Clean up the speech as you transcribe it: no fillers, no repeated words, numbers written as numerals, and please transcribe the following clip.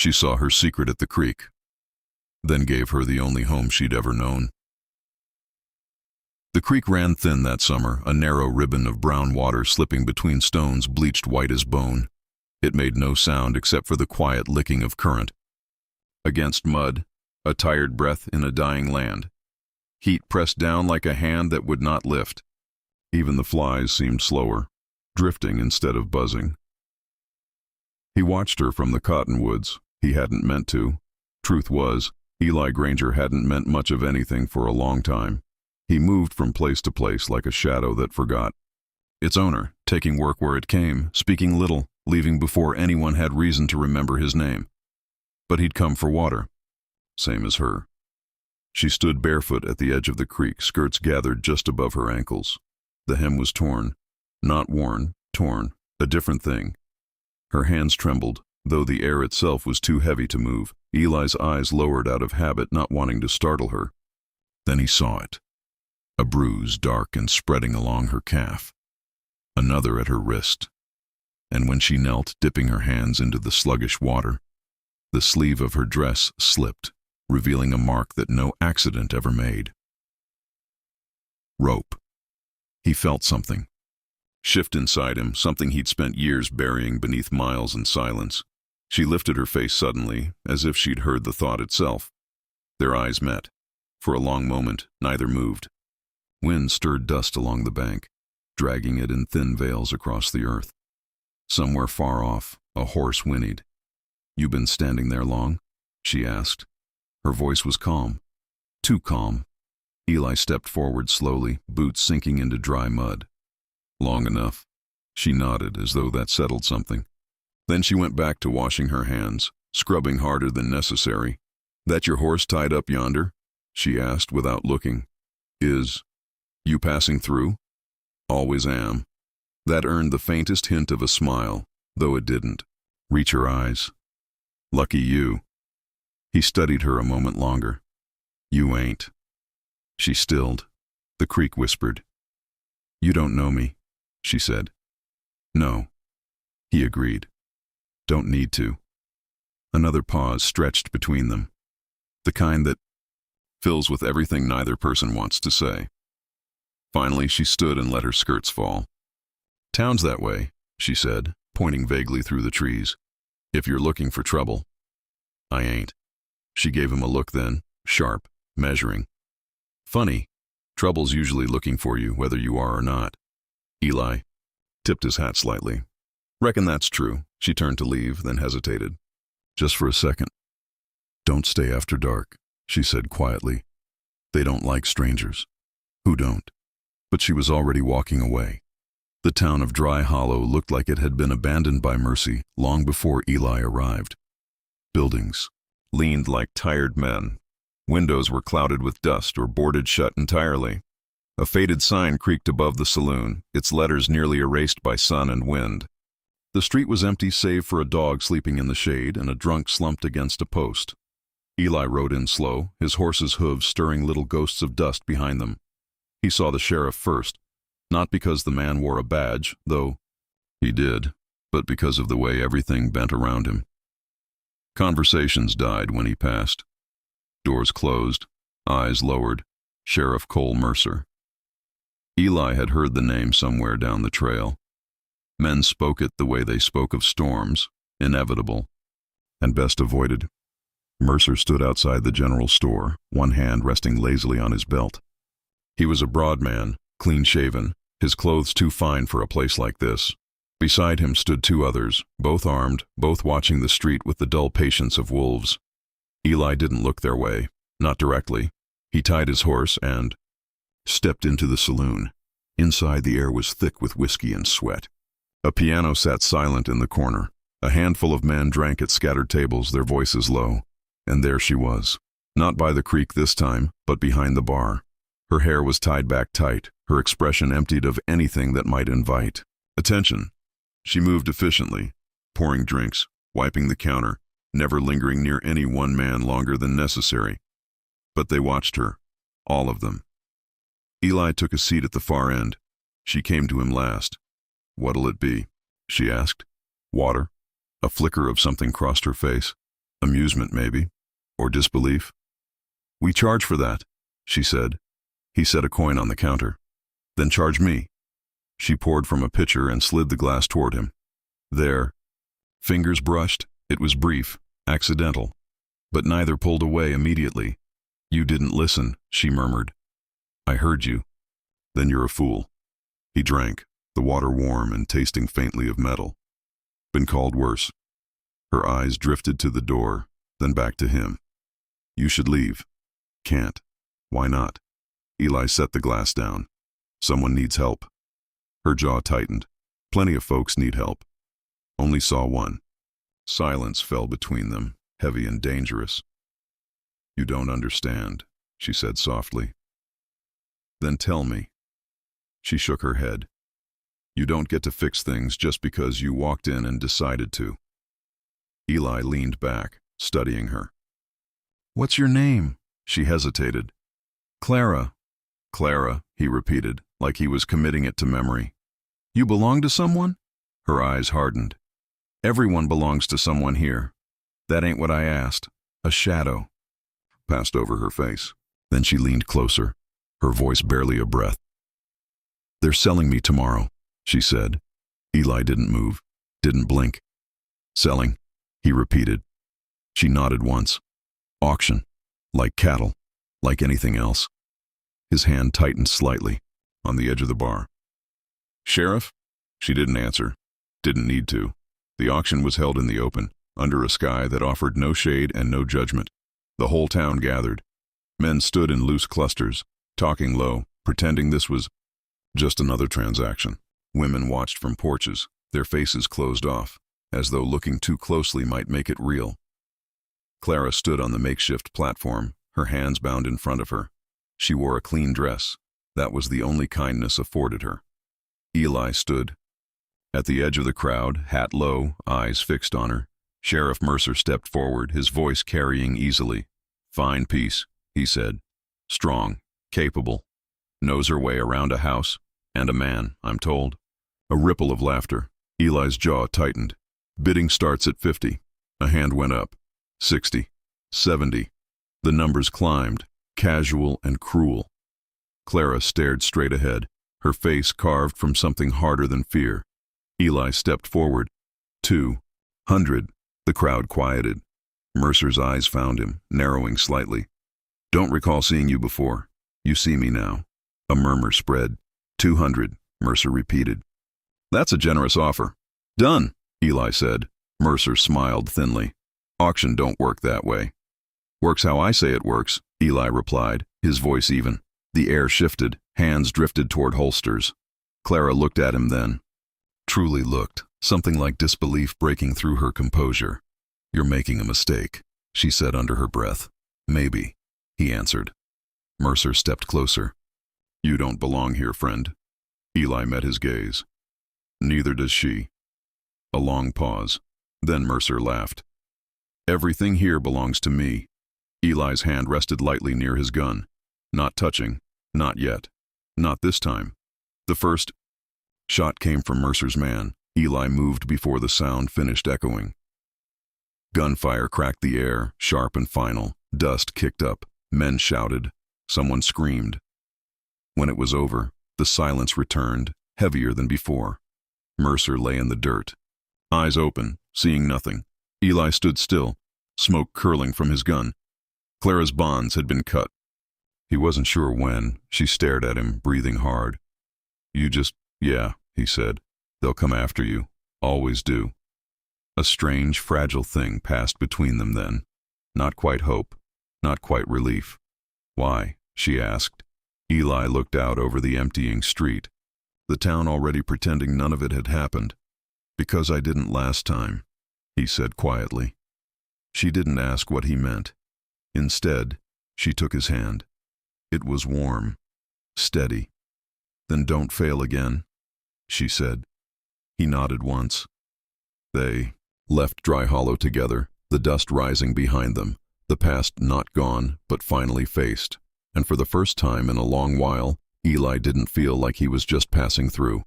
She saw her secret at the creek, then gave her the only home she'd ever known. The creek ran thin that summer, a narrow ribbon of brown water slipping between stones bleached white as bone. It made no sound except for the quiet licking of current. Against mud, a tired breath in a dying land. Heat pressed down like a hand that would not lift. Even the flies seemed slower, drifting instead of buzzing. He watched her from the cottonwoods. He hadn't meant to. Truth was, Eli Granger hadn't meant much of anything for a long time. He moved from place to place like a shadow that forgot its owner, taking work where it came, speaking little, leaving before anyone had reason to remember his name. But he'd come for water, same as her. She stood barefoot at the edge of the creek, skirts gathered just above her ankles. The hem was torn, not worn, torn, a different thing. Her hands trembled, though the air itself was too heavy to move. Eli's eyes lowered out of habit, not wanting to startle her. Then he saw it. A bruise dark and spreading along her calf. Another at her wrist. And when she knelt, dipping her hands into the sluggish water, the sleeve of her dress slipped, revealing a mark that no accident ever made. Rope. He felt something shift inside him, something he'd spent years burying beneath miles and silence. She lifted her face suddenly, as if she'd heard the thought itself. Their eyes met. For a long moment, neither moved. Wind stirred dust along the bank, dragging it in thin veils across the earth. Somewhere far off, a horse whinnied. "You been standing there long?" she asked. Her voice was calm. Too calm. Eli stepped forward slowly, boots sinking into dry mud. "Long enough." She nodded, as though that settled something. Then she went back to washing her hands, scrubbing harder than necessary. "That your horse tied up yonder?" she asked without looking. "Is you passing through?" "Always am." That earned the faintest hint of a smile, though it didn't reach her eyes. "Lucky you." He studied her a moment longer. "You ain't." She stilled. The creek whispered. "You don't know me," she said. "No." He agreed. "Don't need to." Another pause stretched between them. The kind that fills with everything neither person wants to say. Finally, she stood and let her skirts fall. "Town's that way," she said, pointing vaguely through the trees. "If you're looking for trouble." "I ain't." She gave him a look then, sharp, measuring. "Funny. Trouble's usually looking for you, whether you are or not." Eli tipped his hat slightly. "Reckon that's true." She turned to leave, then hesitated. "Just for a second." "Don't stay after dark," she said quietly. "They don't like strangers." "Who don't?" But she was already walking away. The town of Dry Hollow looked like it had been abandoned by Mercy long before Eli arrived. Buildings leaned like tired men. Windows were clouded with dust or boarded shut entirely. A faded sign creaked above the saloon, its letters nearly erased by sun and wind. The street was empty save for a dog sleeping in the shade and a drunk slumped against a post. Eli rode in slow, his horse's hooves stirring little ghosts of dust behind them. He saw the sheriff first, not because the man wore a badge, though he did, but because of the way everything bent around him. Conversations died when he passed. Doors closed, eyes lowered. Sheriff Cole Mercer. Eli had heard the name somewhere down the trail. Men spoke it the way they spoke of storms, inevitable, and best avoided. Mercer stood outside the general store, one hand resting lazily on his belt. He was a broad man, clean-shaven, his clothes too fine for a place like this. Beside him stood two others, both armed, both watching the street with the dull patience of wolves. Eli didn't look their way, not directly. He tied his horse and stepped into the saloon. Inside, the air was thick with whiskey and sweat. A piano sat silent in the corner. A handful of men drank at scattered tables, their voices low. And there she was, not by the creek this time, but behind the bar. Her hair was tied back tight, her expression emptied of anything that might invite attention. She moved efficiently, pouring drinks, wiping the counter, never lingering near any one man longer than necessary. But they watched her, all of them. Eli took a seat at the far end. She came to him last. "What'll it be?" she asked. "Water?" A flicker of something crossed her face. Amusement, maybe. Or disbelief. We charge for that, she said. He set a coin on the counter. Then charge me. She poured from a pitcher and slid the glass toward him. There. Fingers brushed. It was brief, accidental. But neither pulled away immediately. You didn't listen, she murmured. I heard you. Then you're a fool. He drank, the water warm and tasting faintly of metal. Been called worse. Her eyes drifted to the door, then back to him. You should leave. Can't. Why not? Eli set the glass down. Someone needs help. Her jaw tightened. Plenty of folks need help. Only saw one. Silence fell between them, heavy and dangerous. You don't understand, she said softly. Then tell me. She shook her head. You don't get to fix things just because you walked in and decided to. Eli leaned back, studying her. What's your name? She hesitated. Clara. Clara, he repeated, like he was committing it to memory. You belong to someone? Her eyes hardened. Everyone belongs to someone here. That ain't what I asked. A shadow. Passed over her face. Then she leaned closer, her voice barely a breath. They're selling me tomorrow, she said. Eli didn't move, didn't blink. Selling, he repeated. She nodded once. Auction. Like cattle. Like anything else. His hand tightened slightly, on the edge of the bar. Sheriff? She didn't answer. Didn't need to. The auction was held in the open, under a sky that offered no shade and no judgment. The whole town gathered. Men stood in loose clusters, talking low, pretending this was just another transaction. Women watched from porches, their faces closed off, as though looking too closely might make it real. Clara stood on the makeshift platform, her hands bound in front of her. She wore a clean dress. That was the only kindness afforded her. Eli stood. At the edge of the crowd, hat low, eyes fixed on her, Sheriff Mercer stepped forward, his voice carrying easily. Fine piece, he said. Strong, capable. Knows her way around a house, and a man, I'm told. A ripple of laughter. Eli's jaw tightened. Bidding starts at 50. A hand went up. 60. 70. The numbers climbed, casual and cruel. Clara stared straight ahead, her face carved from something harder than fear. Eli stepped forward. 200. The crowd quieted. Mercer's eyes found him, narrowing slightly. Don't recall seeing you before. You see me now. A murmur spread. 200, Mercer repeated. That's a generous offer. Done, Eli said. Mercer smiled thinly. Auction don't work that way. Works how I say it works, Eli replied, his voice even. The air shifted, hands drifted toward holsters. Clara looked at him then. Truly looked, something like disbelief breaking through her composure. You're making a mistake, she said under her breath. Maybe, he answered. Mercer stepped closer. You don't belong here, friend. Eli met his gaze. Neither does she. A long pause. Then Mercer laughed. Everything here belongs to me. Eli's hand rested lightly near his gun. Not touching. Not yet. Not this time. The first shot came from Mercer's man. Eli moved before the sound finished echoing. Gunfire cracked the air, sharp and final. Dust kicked up. Men shouted. Someone screamed. When it was over, the silence returned, heavier than before. Mercer lay in the dirt. Eyes open, seeing nothing. Eli stood still, smoke curling from his gun. Clara's bonds had been cut. He wasn't sure when. She stared at him, breathing hard. Yeah, he said. They'll come after you. Always do. A strange, fragile thing passed between them then. Not quite hope, not quite relief. Why? She asked. Eli looked out over the emptying street. The town already pretending none of it had happened. Because I didn't last time, he said quietly. She didn't ask what he meant. Instead, she took his hand. It was warm, steady. Then don't fail again, she said. He nodded once. They left Dry Hollow together, the dust rising behind them, the past not gone, but finally faced. And for the first time in a long while, Eli didn't feel like he was just passing through.